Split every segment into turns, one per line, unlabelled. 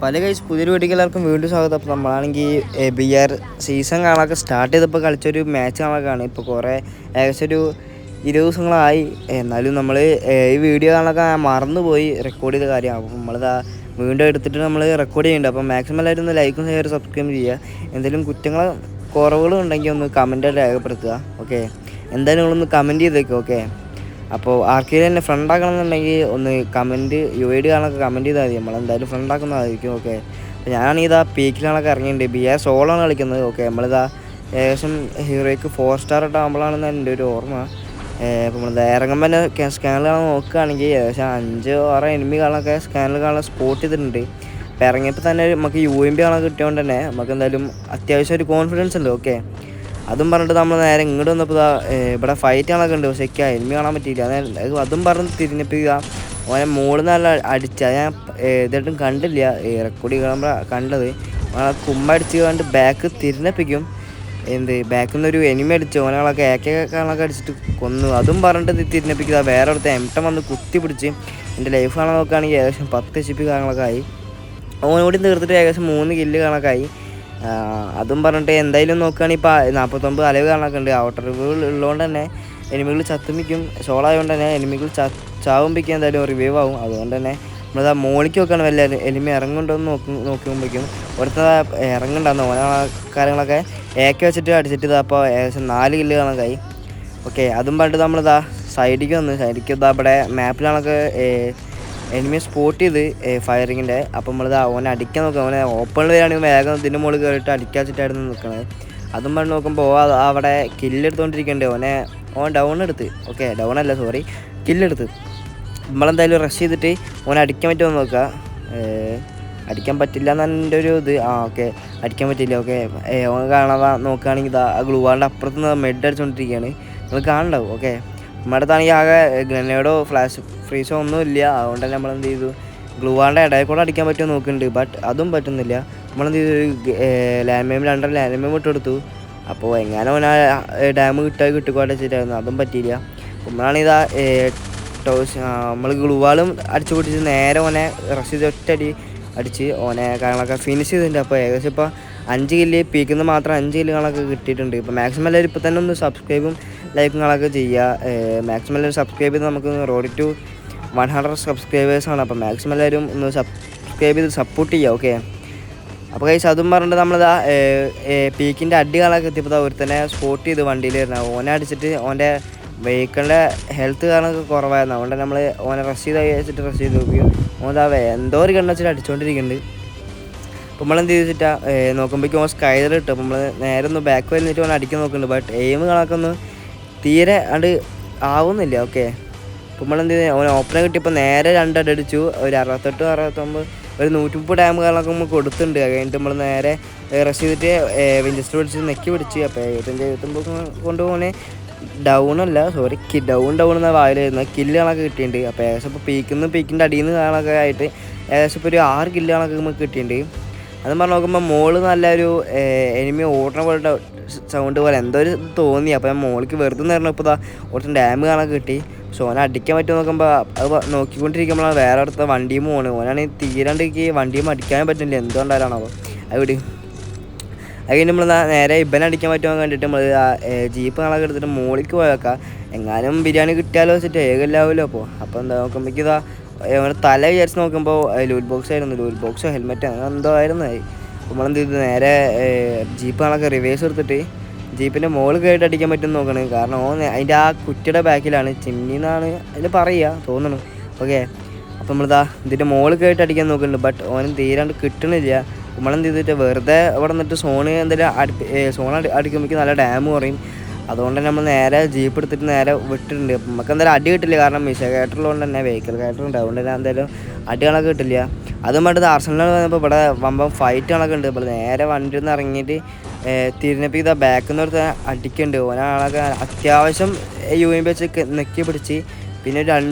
പല കഴിച്ച് പുതിയൊരു വീട്ടിലേക്ക് എല്ലാവർക്കും വീണ്ടും സ്വാഗതം. അപ്പോൾ നമ്മളാണെങ്കിൽ ബിയർ സീസൺ കാണാനൊക്കെ സ്റ്റാർട്ട് ചെയ്തപ്പോൾ കളിച്ചൊരു മാച്ച് കാണാനൊക്കെയാണ്. ഇപ്പോൾ കുറേ ഏകദേശം ഒരു 20 ദിവസങ്ങളായി. എന്നാലും നമ്മൾ ഈ വീഡിയോ കാണാനൊക്കെ മറന്നുപോയി റെക്കോർഡ് ചെയ്ത കാര്യമാണ്. അപ്പോൾ നമ്മളിതാ വീണ്ടും എടുത്തിട്ട് നമ്മൾ റെക്കോർഡ് ചെയ്യുന്നുണ്ട്. അപ്പോൾ മാക്സിമം എല്ലാവരും ഒന്ന് ലൈക്കും ഷെയർ സബ്സ്ക്രൈബ് ചെയ്യുക. എന്തെങ്കിലും കുറ്റങ്ങൾ കുറവുകളും ഉണ്ടെങ്കിൽ ഒന്ന് കമൻറ്റ് രേഖപ്പെടുത്തുക. ഓക്കെ, എന്തായാലും നിങ്ങളൊന്ന് കമൻറ്റ് ചെയ്തേക്കും. ഓക്കെ, അപ്പോൾ ആർക്കെങ്കിലും എന്നെ ഫ്രണ്ടാക്കണമെന്നുണ്ടെങ്കിൽ ഒന്ന് കമൻറ്റ് UID കാണാനൊക്കെ കമൻറ്റ് ചെയ്താൽ മതി. നമ്മളെന്തായാലും ഫ്രണ്ടാക്കുന്നതായിരിക്കും. ഓക്കെ, അപ്പോൾ ഞാനിതാ പീക്കിലാണൊക്കെ ഇറങ്ങിയിട്ടുണ്ട്. BR സോളാണ് കളിക്കുന്നത്. ഓക്കെ, നമ്മളിതാ ഏകദേശം ഹീറോയ്ക്ക് 4 സ്റ്റാർ ഇട്ടാകുമ്പോഴാണെന്ന് എൻ്റെ ഒരു ഓർമ്മ. അപ്പോൾ നമ്മളിതാ ഇറങ്ങുമ്പോൾ തന്നെ സ്കാനിൽ കാണാൻ നോക്കുകയാണെങ്കിൽ ഏകദേശം 5-6 എനിമി കാണാനൊക്കെ സ്കാനിൽ കാണാൻ സ്പോട്ട് ചെയ്തിട്ടുണ്ട്. അപ്പോൾ ഇറങ്ങിയപ്പോൾ തന്നെ നമുക്ക് UMP കാണാൻ കിട്ടിയതുകൊണ്ട് തന്നെ നമുക്ക് എന്തായാലും അത്യാവശ്യം ഒരു കോൺഫിഡൻസ് ഉണ്ട്. ഓക്കെ, അതും പറഞ്ഞിട്ട് നമ്മൾ നേരെ ഇങ്ങോട്ട് വന്നപ്പോൾ ഇവിടെ ഫൈറ്റ് കാണാനൊക്കെ ഉണ്ട്. പക്ഷേ എനിക്ക് എനിമി കാണാൻ പറ്റിയില്ല. അതും പറഞ്ഞ് തിരിഞ്ഞപ്പോൾ ഓനെ മുകളിൽ നല്ല അടിച്ച ഞാൻ ഇതായിട്ടും കണ്ടില്ല. റെക്കോർഡ് കാണുമ്പോൾ കണ്ടത് കുമ്പടിച്ച് കണ്ട് ബാക്ക് തിരിഞ്ഞപ്പിക്കും. ബാക്കിൽ നിന്നൊരു എനിമി അടിച്ചു. ഓനകളൊക്കെ കാണാനൊക്കെ അടിച്ചിട്ട് കൊന്നു. അതും പറഞ്ഞിട്ട് തിരിഞ്ഞപ്പിക്കുക. വേറെ അടുത്ത് M10 വന്ന് കുത്തി പിടിച്ച് എൻ്റെ ലൈഫ് കാണാൻ നോക്കുകയാണെങ്കിൽ ഏകദേശം 10 HP കാണാനൊക്കെ ആയി. ഓനോടി തീർത്തിട്ട് ഏകദേശം 3 കില്ല് കാണാനൊക്കെ ആയി. അതും പറഞ്ഞിട്ട് എന്തായാലും നോക്കുകയാണെങ്കിൽ ഇപ്പോൾ 49 അലവ് കാണാനൊക്കെ ഉണ്ട്. ഔട്ടർ റിവ്യൂകൾ ഉള്ളതുകൊണ്ട് തന്നെ എനിമികൾ ചത്തുമിക്കും. സോളായതുകൊണ്ട് തന്നെ എനിമികൾ ചാവുമ്പിക്കും എന്തായാലും റിവൈവ് ആവും. അതുകൊണ്ട് തന്നെ നമ്മളത് മോളിക്ക് നോക്കുകയാണ്. വല്ല എനിമി ഇറങ്ങുന്നുണ്ടോയെന്ന് നോക്കുമ്പോഴേക്കും ഒരുത്ത ഇറങ്ങുന്നുണ്ടാകുന്ന ഓരോ കാര്യങ്ങളൊക്കെ വെച്ചിട്ട് അടിച്ചിട്ട് അപ്പോൾ ഏകദേശം 4 കില്ല് കാണാനായി. ഓക്കെ, അതും പറഞ്ഞിട്ട് നമ്മളിതാ സൈഡിലേക്ക് ഇതാ ഇവിടെ മാപ്പിലാണൊക്കെ എനിമിയെ സ്പോട്ട് ചെയ്ത് ഫയറിങ്ങിൻ്റെ. അപ്പോൾ നമ്മളിതാ ഓനെ അടിക്കാൻ നോക്കുക. ഓനെ ഓപ്പണിൽ വരികയാണെങ്കിൽ വേഗം ഇതിൻ്റെ മുകളിൽ കയറിയിട്ട് അടിക്കാച്ചിട്ടായിരുന്നു നിൽക്കുന്നത്. അതും പറഞ്ഞ് നോക്കുമ്പോൾ അവിടെ കില്ലെടുത്തുകൊണ്ടിരിക്കുന്നുണ്ട്. ഓൻ ഡൗൺ എടുത്ത്. ഓക്കെ, ഡൗൺ അല്ല സോറി, കില്ലെടുത്ത്. നമ്മളെന്തായാലും റഷ് ചെയ്തിട്ട് ഓനെ അടിക്കാൻ പറ്റുമോ നോക്കുക. അടിക്കാൻ പറ്റില്ല എന്നാണ് എൻ്റെ ഒരു ഇത്. ഓക്കെ, അടിക്കാൻ പറ്റില്ല. ഓക്കെ, ഓൻ കാണാതെ നോക്കുകയാണെങ്കിൽ ഇതാ ഗ്ലൂവാളിൻ്റെ അപ്പുറത്ത് നിന്ന് മെഡ് അടിച്ചുകൊണ്ടിരിക്കുകയാണ്. നിങ്ങൾ കാണണ്ടാവും. ഓക്കെ, നമ്മുടെ അടുത്താണെങ്കിൽ ആകെ ഗ്രനേഡോ ഫ്ലാഷ് ഫ്രീസോ ഒന്നുമില്ല. അതുകൊണ്ട് തന്നെ നമ്മളെന്ത് ചെയ്തു, ഗ്ലൂവാളിൻ്റെ ഇടയിൽ കൂടെ അടിക്കാൻ പറ്റുമോ നോക്കുന്നുണ്ട്. ബട്ട് അതും പറ്റുന്നില്ല. നമ്മളെന്ത് ചെയ്തു, ലാൻഡ് മൈമിൽ 2 ലാൻഡ് മൈം ഇട്ടെടുത്തു. അപ്പോൾ എങ്ങനെ ഓന ഡാം കിട്ടിക്കോട്ടെ വെച്ചിട്ടായിരുന്നു. അതും പറ്റിയില്ല. നമ്മളാണിതാ നമ്മൾ ഗ്ലൂവാളും അടിച്ചു പൊട്ടിച്ച് നേരെ ഓനെ റഷ് ചെയ്ത് ഒറ്റടി അടിച്ച് ഓനെ കാര്യങ്ങളൊക്കെ ഫിനിഷ് ചെയ്തിട്ടുണ്ട്. അപ്പോൾ ഏകദേശം ഇപ്പോൾ 5 കില്ല് പീക്കുന്ന മാത്രം 5 കില്ലുകളൊക്കെ കിട്ടിയിട്ടുണ്ട്. ഇപ്പോൾ മാക്സിമം എല്ലാവരും ഇപ്പോൾ തന്നെ ഒന്ന് സബ്സ്ക്രൈബും ലൈക്കുകളൊക്കെ ചെയ്യുക. മാക്സിമം എല്ലാവരും സബ്സ്ക്രൈബ് ചെയ്ത് നമുക്ക് റോഡ് ടു 100 സബ്സ്ക്രൈബേഴ്സാണ്. അപ്പോൾ മാക്സിമം എല്ലാവരും ഒന്ന് സബ്സ്ക്രൈബ് ചെയ്ത് സപ്പോർട്ട് ചെയ്യുക. ഓക്കെ, അപ്പോൾ കൈസ് അതും പറഞ്ഞിട്ട് നമ്മളിതാ പീക്കിൻ്റെ അടികളൊക്കെ എത്തിയപ്പോൾ ഒരുത്തന്നെ സ്പോട്ട് ചെയ്ത് വണ്ടിയിൽ വരുന്നത്. ഓനെ അടിച്ചിട്ട് ഓൻ്റെ വെഹിക്കിളിൻ്റെ ഹെൽത്ത് കാരണമൊക്കെ കുറവായിരുന്നു. അതുകൊണ്ട് നമ്മൾ ഓനെ റഷ് ചെയ്ത് നോക്കിയും ഓതാ എന്തോ ഒരു കണ്ണ് വെച്ചിട്ട് അടിച്ചുകൊണ്ടിരിക്കുന്നുണ്ട്. അപ്പോൾ നമ്മളെന്ത് ചെയ്തിട്ടാ നോക്കുമ്പോഴേക്കും ഓൻ സ്കൈലർ ഇട്ടു. അപ്പോൾ നമ്മൾ നേരെ ഒന്ന് ബാക്ക് വരുന്നിട്ട് ഓനെ അടിക്കാൻ നോക്കുന്നുണ്ട്. ബട്ട് എയിം കണക്കൊക്കെ ഒന്ന് തീരെ ആവുന്നില്ല. ഓക്കെ, അപ്പോൾ നമ്മളെന്ത് ചെയ്ത് ഓനെ ഓപ്പണെ കിട്ടിയപ്പോൾ നേരെ 2 അടി അടിച്ചു. ഒരു 68 69 ഒരു 130 ഡാം കാര്യങ്ങളൊക്കെ നമ്മൾ കൊടുത്തിട്ടുണ്ട്. കഴിഞ്ഞിട്ട് നമ്മൾ നേരെ റഷ് ചെയ്തിട്ട് വിൻഡസ്റ്റർ പിടിച്ച് നെക്കി പിടിച്ച്. അപ്പോൾ 75 കൊണ്ടുപോകണേ ഡൗണല്ല സോറി ഡൗൺ എന്ന വായിലായിരുന്നു. കില്ല് കണക്ക് കിട്ടിയിട്ടുണ്ട്. അപ്പോൾ ഏകദേശം ഇപ്പോൾ പീക്കിൻ്റെ അടിയിൽ നിന്ന് കാണാനൊക്കെ ആയിട്ട് ഏകദേശം ഇപ്പോൾ ഒരു 6 കില്ല് കണക്ക് നമുക്ക് കിട്ടിയിട്ടുണ്ട്. അതും പറഞ്ഞ് നോക്കുമ്പോൾ മോള് നല്ലൊരു എനിമി ഓടണ പോലെ സൗണ്ട് പോലെ എന്തോ ഒരു തോന്നി. അപ്പോൾ ഞാൻ മോൾക്ക് വെറുതെ നേരണപ്പോൾ ഇതാ കുറച്ച് ഡാം കാണാനൊക്കെ കിട്ടി. പക്ഷെ ഓനെ അടിക്കാൻ പറ്റുമോ നോക്കുമ്പോൾ അത് നോക്കിക്കൊണ്ടിരിക്കുമ്പോഴാണ് വേറെ അടുത്ത വണ്ടിയും പോകണം. ഓനാണെങ്കിൽ തീരാണ്ടിക്ക് വണ്ടിയും അടിക്കാനും പറ്റുന്നില്ല. എന്തുകൊണ്ടാലാണോ അത് വിടി. അത് കഴിഞ്ഞ് നമ്മൾ നേരെ ഇബനെ അടിക്കാൻ പറ്റുമോ കണ്ടിട്ട് നമ്മൾ ജീപ്പ് കാണാനൊക്കെ എടുത്തിട്ട് മോളിക്ക് പോയേക്കാം. എങ്ങാനും ബിരിയാണി കിട്ടിയാലോ വെച്ചിട്ട് ഏകല്ലാവുമല്ലോ. അപ്പോൾ എന്താ നോക്കുമ്പോഴേക്ക് ഇതാ തല വിചാരിച്ച് നോക്കുമ്പോൾ ലൂട്ട് ബോക്സ് ആയിരുന്നു. ലൂട്ട് ബോക്സോ ഹെൽമെറ്റോ അങ്ങനെ എന്തോ ആയിരുന്നു. അപ്പോൾ നമ്മളെന്ത് ചെയ്തു, നേരെ ജീപ്പ് കാണാനൊക്കെ റിവേഴ്സ് എടുത്തിട്ട് ജീപ്പിൻ്റെ മുകളിൽ കയറിയിട്ട് അടിക്കാൻ പറ്റുമെന്ന് നോക്കണം. കാരണം അതിൻ്റെ ആ കുറ്റിയുടെ ബാക്കിലാണ്, ചിമ്മിന്നാണ് അതിൽ പറയുക തോന്നുന്നു. ഓക്കെ, അപ്പോൾ നമ്മളിതാ ഇതിൻ്റെ മുകളിൽ കയറിയിട്ട് അടിക്കാൻ നോക്കുന്നുണ്ട്. ബട്ട് ഓനും തീരാണ്ട് കിട്ടണില്ല. നമ്മളെന്ത് ചെയ്തിട്ട് വെറുതെ അവിടെ നിന്നിട്ട് സോണ് അടിക്കുമ്പോഴേക്കും നല്ല ഡാം കുറയും. അതുകൊണ്ട് തന്നെ നമ്മൾ നേരെ ജീപ്പ് എടുത്തിട്ട് നേരെ വിട്ടിട്ടുണ്ട്. നമുക്ക് എന്തായാലും അടി കിട്ടില്ല. കാരണം മിഷ കയറ്റുള്ളതുകൊണ്ട് തന്നെ വെഹിക്കിൾ കയറ്റുണ്ട്. അതുകൊണ്ട് തന്നെ എന്തായാലും അടികളൊക്കെ കിട്ടില്ല. അതും വേണ്ടത് ആർസണൽ വന്നപ്പോൾ ഇവിടെ വമ്പം ഫൈറ്റ് കണക്ക് ഉണ്ട്. ഇപ്പോൾ നേരെ വണ്ടിയിൽ നിന്ന് ഇറങ്ങിയിട്ട് തിരിഞ്ഞപ്പോൾ ഇതാ ബാക്കിൽ നിന്ന് ഒരുത്ത അടിക്കുന്നുണ്ട്. ഒരാളൊക്കെ അത്യാവശ്യം UMP വെച്ച് നെക്കി പിടിച്ച് പിന്നെ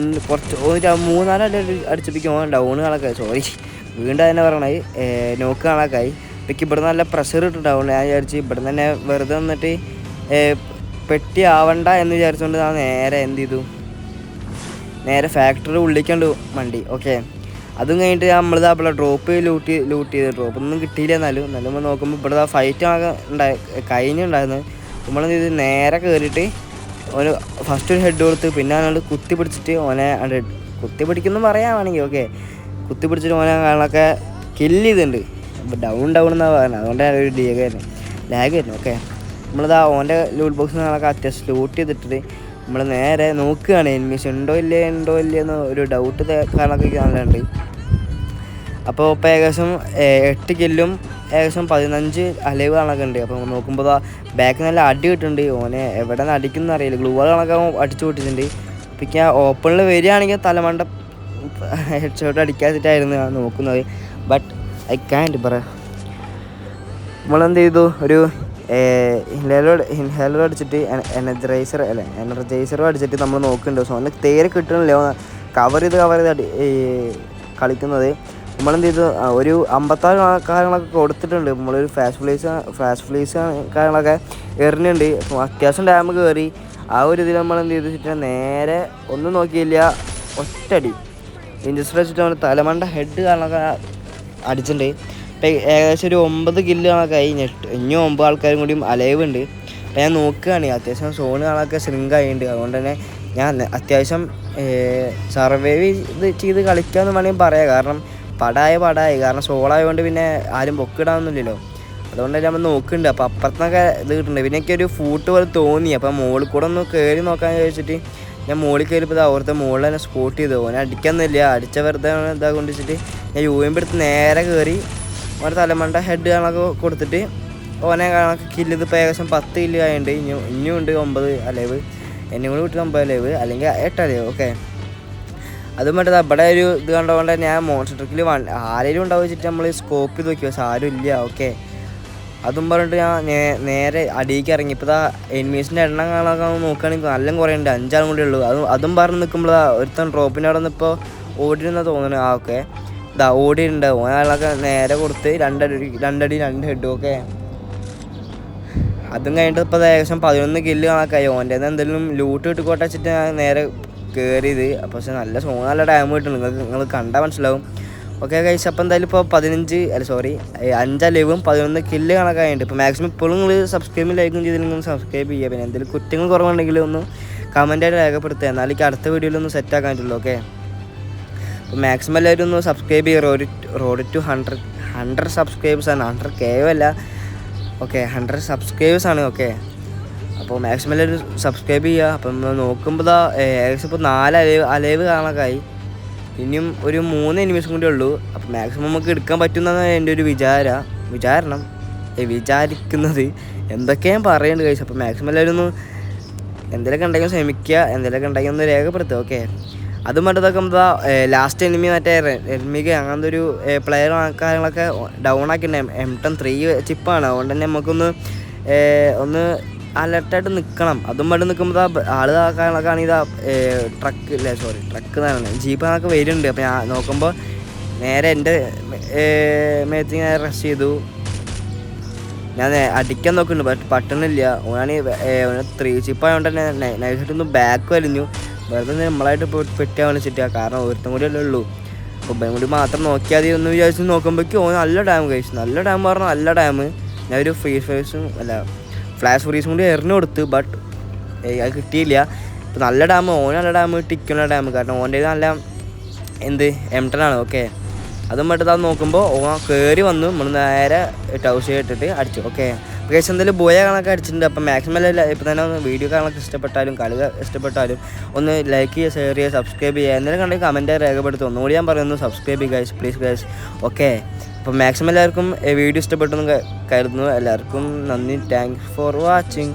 കുറച്ച് 3-4 അടി അടിച്ചപ്പിക്കും ഡൗൺ കണക്കായി. സോറി വീണ്ടും തന്നെ പറയണത് നോക്ക് കണക്കായി. ഇപ്പം ഇവിടെ നല്ല പ്രഷർ ഇട്ടിട്ടുണ്ടാവും. ഞാൻ വിചാരിച്ച് ഇവിടെ തന്നെ വെറുതെ നിന്നിട്ട് പെട്ടി ആവണ്ട എന്ന് വിചാരിച്ചുകൊണ്ട് ഞാൻ നേരെ എന്ത് ചെയ്തു, നേരെ ഫാക്ടറി ഉള്ളിക്കണ്ട് വണ്ടി. ഓക്കെ, അതും കഴിഞ്ഞിട്ട് നമ്മളിത് അപ്പോൾ ഡ്രോപ്പ് ലൂട്ട് ചെയ്ത് ഡ്രോപ്പൊന്നും കിട്ടിയില്ല. എന്നാലും നമ്മൾ നോക്കുമ്പോൾ ഇവിടെ ഫൈറ്റ് കഴിഞ്ഞുണ്ടായിരുന്നു. നമ്മളെന്ത് ചെയ്ത് നേരെ കയറിയിട്ട് ഓന് ഫസ്റ്റ് ഒരു ഹെഡ് കൊടുത്ത് പിന്നെ അവനോട് കുത്തി പിടിച്ചിട്ട് ഓനെ കുത്തി പിടിക്കുന്നു പറയാണെങ്കിൽ ഓക്കെ കുത്തി പിടിച്ചിട്ട് ഓനെ കാണാനൊക്കെ കില്ല് ചെയ്തിട്ടുണ്ട്. ഡൗൺ എന്നാണ് പറയുന്നത്. അതുകൊണ്ട് ഒരു ലാഗ് ആയിരുന്നു. ഓക്കെ നമ്മളിതാ ഓൻ്റെ ലൂട്ട് ബോക്സിൽ കാണാനൊക്കെ അത്യാവശ്യം ലൂട്ട് ചെയ്തിട്ട് നമ്മൾ നേരെ നോക്കുകയാണ് എനിമീസ് ഉണ്ടോ ഇല്ലേ എന്ന് ഒരു ഡൗട്ട് കാണാനൊക്കെ കാണലുണ്ട്. അപ്പോൾ ഇപ്പോൾ ഏകദേശം 8 കില്ലും ഏകദേശം 15 അലൈവ് കാണാനൊക്കെ ഉണ്ട്. അപ്പോൾ നോക്കുമ്പോൾ ബാക്ക് നല്ല അടി കിട്ടുന്നുണ്ട്. ഓനെ എവിടെ നിന്ന് അടിക്കുന്ന അറിയില്ല. ഗ്ലൂവർ കണക്കെ അടിച്ചു പൊട്ടിച്ചിട്ടുണ്ട്. അപ്പോൾ ഞാൻ ഓപ്പണിൽ വരികയാണെങ്കിൽ തലമണ്ട ഹെഡ് ഷോട്ട് അടിക്കാതിട്ടായിരുന്നു ഞാൻ നോക്കുന്നത്. ബട്ട് ഐ ക്യാൻറ്റ് പറയാം. നമ്മളെന്ത് ചെയ്തു ഒരു ഇൻഹേലർ അടിച്ചിട്ട് എനർജൈസറും അടിച്ചിട്ട് നമ്മൾ നോക്കുന്നുണ്ട്. സോ അവന് തേരെ കിട്ടണില്ല. കവർ ചെയ്ത് കളിക്കുന്നത്. നമ്മളെന്ത് ചെയ്തു ഒരു 56 കാര്യങ്ങളൊക്കെ കൊടുത്തിട്ടുണ്ട്. നമ്മളൊരു ഫ്ലാഷ് ഫ്ലീസ് കാര്യങ്ങളൊക്കെ എറിഞ്ഞുണ്ട്. അപ്പോൾ അത്യാവശ്യം ഡാം കയറി. ആ ഒരു ഇതിൽ നമ്മളെന്ത് ചെയ്തു വെച്ചിട്ട് നേരെ ഒന്നും നോക്കിയില്ല, ഒറ്റടി ഇൻജസ്റ്റർ വെച്ചിട്ട് നമ്മൾ തലമണ്ട ഹെഡ് കാരണമൊക്കെ അടിച്ചിട്ടുണ്ട്. ഇപ്പം ഏകദേശം ഒരു 9 കില്ല് കാണാനൊക്കെ കഴിഞ്ഞിട്ട് ഇനിയും 9 ആൾക്കാരും കൂടിയും അലൈവ് ഉണ്ട്. അപ്പം ഞാൻ നോക്കുകയാണ് അത്യാവശ്യം സോണ് കാണാനൊക്കെ ശൃംഗമായിട്ടുണ്ട്. അതുകൊണ്ട് തന്നെ ഞാൻ അത്യാവശ്യം സർവൈവ് ചെയ്ത് കളിക്കാമെന്ന് വേണമെങ്കിൽ പറയാം. കാരണം പടായി കാരണം സോളായതുകൊണ്ട് പിന്നെ ആരും പൊക്കിടാനൊന്നുമില്ലല്ലോ. അതുകൊണ്ട് തന്നെ നമ്മൾ നോക്കുന്നുണ്ട്. അപ്പോൾ അപ്പുറത്തൊക്കെ ഇത് കിട്ടുന്നുണ്ട്. പിന്നെ എനിക്ക് ഒരു ഫൂട്ട് പോലെ തോന്നി. അപ്പം മുകളിൽ കൂടെ ഒന്ന് കയറി നോക്കാൻ ചോദിച്ചിട്ട് ഞാൻ മുകളിൽ കയറിയപ്പോൾ അവിടുത്തെ മുകളിൽ തന്നെ സ്പോട്ട് ചെയ്തു. ഓനെ അടിക്കാമെന്നില്ല, അടിച്ച വെറുതെ ഇതാ കൊണ്ടിച്ചിട്ട് ഞാൻ UMP എടുത്ത് നേരെ കയറി ഓനെ തലമണ്ട ഹെഡ് കാണാനൊക്കെ കൊടുത്തിട്ട് ഓനെ കാണാനൊക്കെ കില്ല് ചെയ്ത് ഇപ്പോൾ ഏകദേശം 10 കില്ല് ആയിട്ടുണ്ട്. ഇനിയും ഉണ്ട് 9 അലൈവ്. എന്നെ കൂടെ വിട്ട് 9 അലൈവ് അല്ലെങ്കിൽ 8 അലൈവ്. ഓക്കെ അതും വേണ്ടത് അവിടെ ഒരു ഇത് കണ്ടുകൊണ്ട് ഞാൻ മോൺസ്റ്റർ ട്രക്കിൽ ആരെങ്കിലും ഉണ്ടാവും വെച്ചിട്ട് നമ്മൾ സ്കോപ്പ് ചെയ്ത് നോക്കി. പക്ഷെ ആരും ഇല്ല. ഓക്കെ അതും പറഞ്ഞിട്ട് ഞാൻ നേരെ അടിയിലേക്ക് ഇറങ്ങി. ഇപ്പോൾ എനിമീസിൻ്റെ എണ്ണം കാണാനൊക്കെ നോക്കുകയാണെങ്കിൽ നല്ല കുറേ ഉണ്ട്. 5 ആളും കൂടെ ഉള്ളൂ. അതും പറഞ്ഞ് നിൽക്കുമ്പോൾ ഒരുത്തൻ ഡ്രോപ്പിൻ്റെ അവിടെ നിന്ന് ഇപ്പോൾ ഓടിയിരുന്ന തോന്നുന്നു. ഓക്കെ ഓടിയിട്ടുണ്ട്. ഓനാളൊക്കെ നേരെ കൊടുത്ത് 2 അടി 2 ഹെഡ്. ഓക്കെ അതും കഴിഞ്ഞിട്ട് ഇപ്പോൾ ഏകദേശം 11 കില്ല് കണക്കായി. ഓൻ്റെ എന്തെങ്കിലും ലൂട്ട് കിട്ടിക്കോട്ടെ വെച്ചിട്ട് ഞാൻ നേരെ കയറിയത്. അപ്പോൾ പക്ഷേ നല്ല ഡാം കിട്ടും. നിങ്ങൾ കണ്ടാൽ മനസ്സിലാവും. ഓക്കെ കഴിച്ച് അപ്പോൾ എന്തായാലും ഇപ്പോൾ 5 അലൈവും 11 കില്ല് കണക്കായിട്ടുണ്ട്. ഇപ്പോൾ മാക്സിമം ഇപ്പോഴും നിങ്ങൾ സബ്സ്ക്രൈബും ലൈക്കും ചെയ്ത് നിങ്ങൾ സബ്സ്ക്രൈബ് ചെയ്യുക. പിന്നെ എന്തെങ്കിലും കുറ്റങ്ങൾ കുറവുണ്ടെങ്കിൽ ഒന്ന് കമൻറ്റായിട്ട് രേഖപ്പെടുത്തുക. എന്നാലും എനിക്ക് അടുത്ത വീഡിയോയിലൊന്ന് സെറ്റ് ആക്കാൻ പറ്റുള്ളൂ. ഓക്കെ അപ്പോൾ മാക്സിമം എല്ലാവരും ഒന്ന് സബ്സ്ക്രൈബ് ചെയ്യുക. Road to 100 സബ്സ്ക്രൈബേഴ്സാണ്. 100K അല്ല. ഓക്കെ 100 സബ്സ്ക്രൈബേഴ്സാണ്. ഓക്കെ അപ്പോൾ മാക്സിമം എല്ലാവരും സബ്സ്ക്രൈബ് ചെയ്യുക. അപ്പം നോക്കുമ്പോൾ ഏകദേശം ഇപ്പോൾ 4 അലൈവ് കാണാനൊക്കെയായി. ഇനിയും ഒരു 3 എനിമീസും കൂടി ഉള്ളൂ. അപ്പോൾ മാക്സിമം നമുക്ക് എടുക്കാൻ പറ്റുന്നതാണ് എൻ്റെ ഒരു വിചാരിക്കുന്നത്. എന്തൊക്കെയാണ് പറയുന്നത് കഴിച്ചു. അപ്പോൾ മാക്സിമം എല്ലാവരും ഒന്ന് എന്തെങ്കിലുമൊക്കെ ഉണ്ടെങ്കിൽ ശ്രമിക്കുക, എന്തെങ്കിലുമൊക്കെ ഉണ്ടെങ്കിൽ ഒന്ന് രേഖപ്പെടുത്തുക. ഓക്കെ അതും മറ്റതൊക്കെ ലാസ്റ്റ് എനിമി മറ്റേ റെഡ്മിക അങ്ങനത്തെ ഒരു പ്ലെയർ കാര്യങ്ങളൊക്കെ ഡൗൺ ആക്കിയിട്ടുണ്ട്. M10 ചിപ്പാണ്. അതുകൊണ്ട് തന്നെ നമുക്കൊന്ന് അലർട്ടായിട്ട് നിൽക്കണം. അതും പണ്ട് നിൽക്കുമ്പോൾ കാര്യങ്ങളൊക്കെ ആണെങ്കിൽ ട്രക്ക് എന്നാണ് ജീപ്പ് അങ്ങനൊക്കെ വരുന്നുണ്ട്. അപ്പോൾ ഞാൻ നോക്കുമ്പോൾ നേരെ എൻ്റെ മേത്ത് ഞാൻ റഷ് ചെയ്തു. ഞാൻ അടിക്കാൻ നോക്കുന്നുണ്ട്. ബട്ട് പട്ടണില്ല. ഓനാണ് 3 ചിപ്പായതുകൊണ്ട് തന്നെ നൈസായിട്ടൊന്ന് ബാക്ക് വലിഞ്ഞു. വെറുതെ നമ്മളായിട്ട് പെറ്റാൻ വിളിച്ചിട്ടാണ്. കാരണം ഒരുത്തം കൂടി അല്ലേ ഉള്ളൂ. അപ്പോൾ ഇപ്പം കൂടി മാത്രം നോക്കിയാൽ മതി ഒന്ന് വിചാരിച്ച് നോക്കുമ്പോഴേക്കും ഓൻ നല്ല ഡാം കഴിച്ചു. നല്ല ഡാം പറഞ്ഞാൽ നല്ല ഡാം. ഞാൻ ഒരു ഫ്ലാഷ് ഫ്രീസും കൂടി എറിഞ്ഞു കൊടുത്തു. ബട്ട് അത് കിട്ടിയില്ല. ഇപ്പോൾ നല്ല ഡാം നല്ല ഡാം ടിക്കുന്ന ഡാം. കാരണം ഓൻ്റെ നല്ല M10 ആണ്. ഓക്കെ അതും മറ്റേ നോക്കുമ്പോൾ ഓൻ കയറി വന്നു. നമ്മൾ നേരെ ടൗസ് ഇട്ടിട്ട് അടിച്ചു. ഓക്കെ കേസ് എന്തായാലും ബോയ കാണാനൊക്കെ അടിച്ചിട്ടുണ്ട്. അപ്പം മാക്സിമം ഇപ്പോൾ തന്നെ ഒന്ന് വീഡിയോ കാണാനൊക്കെ ഇഷ്ടപ്പെട്ടാലും കളി ഇഷ്ടപ്പെട്ടാലും ഒന്ന് ലൈക്ക് ചെയ്യുക, ഷെയർ ചെയ്യുക, സബ്സ്ക്രൈബ് ചെയ്യുക. എന്തെങ്കിലും കണ്ടെങ്കിൽ കമൻറ്റ് രേഖപ്പെടുത്തും. ഒന്നുകൂടി ഞാൻ പറയുന്നു സബ്സ്ക്രൈബ് ചെയ്യുക പ്ലീസ് ഗൈസ്. ഓക്കെ അപ്പോൾ മാക്സിമം എല്ലാവർക്കും വീഡിയോ ഇഷ്ടപ്പെട്ടെന്ന് കരുതുന്നു. എല്ലാവർക്കും നന്ദി. Thanks for watching.